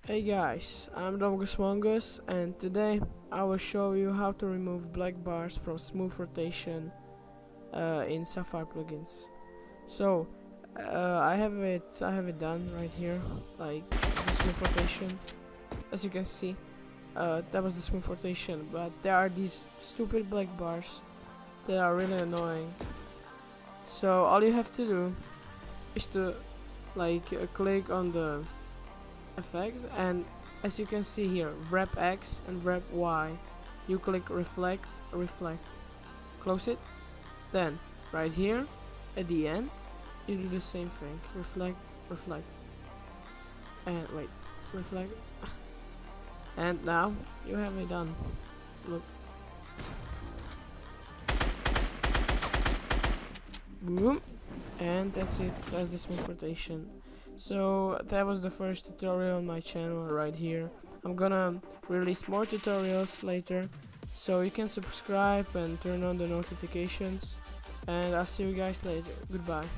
Hey guys, I'm DomgusMongus, and today I will show you how to remove black bars from Smooth Rotation in Sapphire Plugins. So I have it done right here, like the Smooth Rotation. As you can see, that was the Smooth Rotation, but there are these stupid black bars that are really annoying. So all you have to do is to click on the effects, and as you can see here, wrap X and wrap Y, you click reflect, close it, then right here at the end you do the same thing, reflect, and wait, reflect, and now you have it done. Look, boom, and that's it. That's the Smooth Rotation. So that was the first tutorial on my channel right here. I'm gonna release more tutorials later, so you can subscribe and turn on the notifications, and I'll see you guys later. Goodbye.